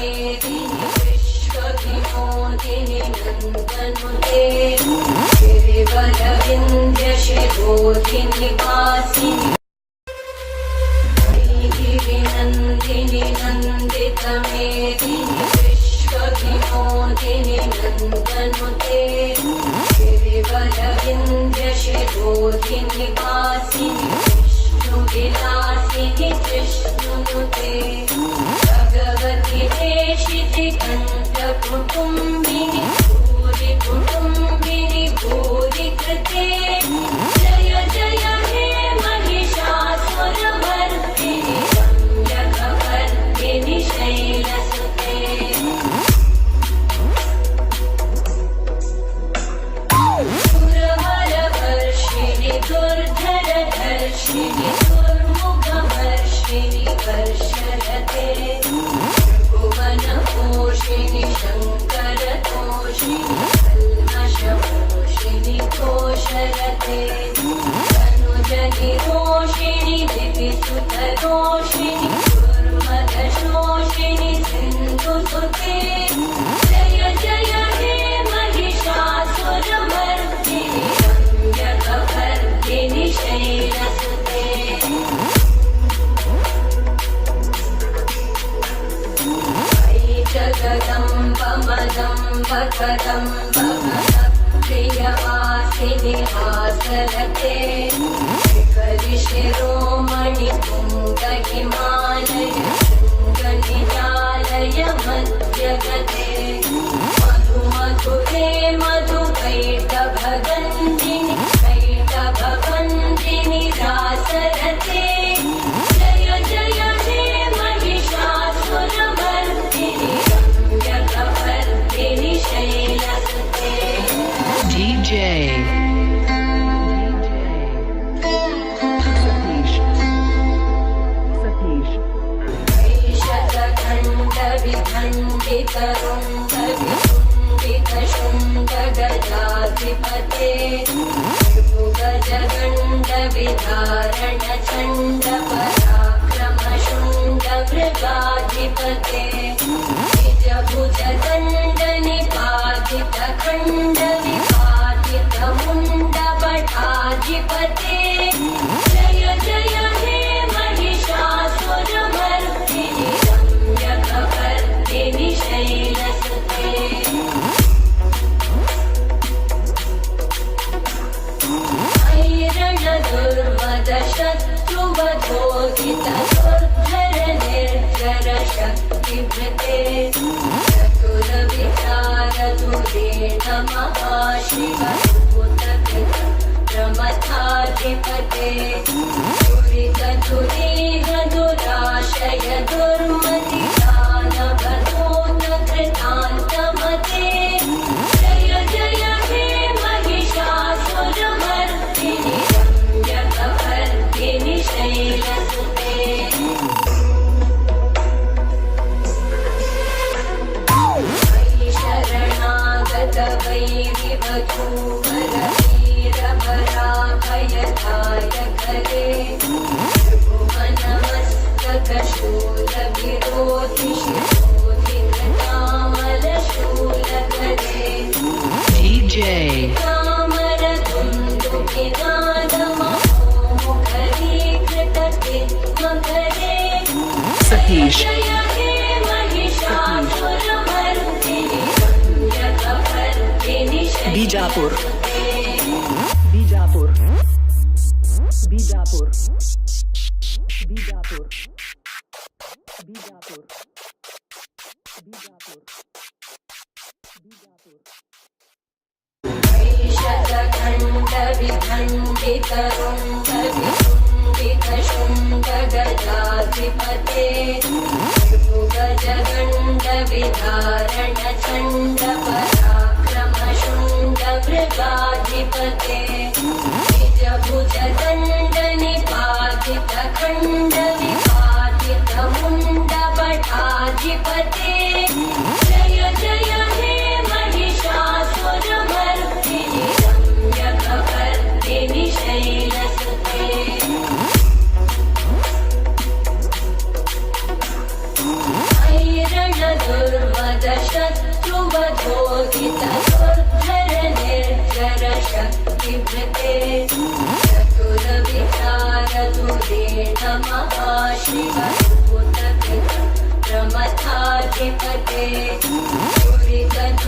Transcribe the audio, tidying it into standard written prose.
मेदिनि विश्वविनोदिनि नन्दनुते गिरिवरविन्द्यशिरोधिनि वासिनि गिरिनन्दिनि नन्दितमेदिनि विश्वविनोदिनि नन्दनुते गिरिवरविन्द्यशिरोधिनि वासिनि विलासिनि कृष्णनुते भगवति देशिति कण्ठकुटुम्बिनि भूरि कुटुम्बिनि भूरि कृते जय जय हे महिषासुरमर्दिनि रम्यकवर्दिनि शैलसुते सुरवरवर्षिणि दुर्धरधर्षिणि दुर्मुखवर्षिणि वर्षरते भुवनपोषिणि शङ्करतोषिणि कल्मषपोषिणि घोषरते तनुजनिरोषिणि दिविसुतरोषिणि दुर्मदशोषिणि सिन्धुसुते जय जय हे महिषासुरमर्दिनि रम्यकवर्दिनि शैलसुते जगदम्बमदम्बकदम्ब प्रियवासिनि हासरते शिखरिशिरोमणि तुङ्गहिमालय शृङ्गनिजालय मध्यगते मधुमधुरे मधुकैटभगन्धिनि कैटभवन्दिनि रासरते जय जय हे महिषासुरमर्दिनि रम्यकवर्दिनि शैलसुते DJ Satish शतखण्डविखण्डितरुण्डविकुण्डितशुण्डगजाधिपते भुजगण्डविधारणचण्डपराक्रमशुण्डमृगाधिपते निजभुजदण्डनिपातितखण्डविपातितमुण्डभटाधिपते जय जय हे महिषासुरमर्दिनि रम्यकवर्दिनि शैलसुते ऐरणदुर्मदशत्रुवधोदितदुर्धरनिर्जरशक्तिभृते चतुरविचारधुरेण महाशिवभूतप्रमथाधिपते दुरितधुरीहदुराशय दुर्मतिदानवधूतकृतान्तमते जय जय हे महिषासुरमर्दिनि रम्यकवर्दिनि शैलसुते शरणागतवैरिवधूवरवीरभराभयदायकरे भुवनमस्तकशूलविरोधिशिरोधिकृतामलशूलकरे DJ कामरतुन्दुकिनादमहोमुखरीकृतकिन्मकरे Satish जय हे महिषासुरमर्दिनि रम्यकवर्दिनि Bijapur शैलसुते Bijapur Bijapur Bijapur Bijapur Bijapur Bijapur शतखण्डविखण्डितरुण्डविकुण्डितशुण्डगजाधिपते भुजगण्डविधारणचण्डपराक्रमशुण्डमृगाधिपते निजभुजदण्डनिपातितखण्डविपातितमुण्डभटाधिपते जय जय हे महिषासुरमर्दिनि रम्यकवर्दिनि शैलसुते ऐरणदुर्मदशत्रुवधोदितदुर्धरनिर्जरशक्तिभृते महाशिव भूतकृत प्रमथाधिपते दुरितनाशक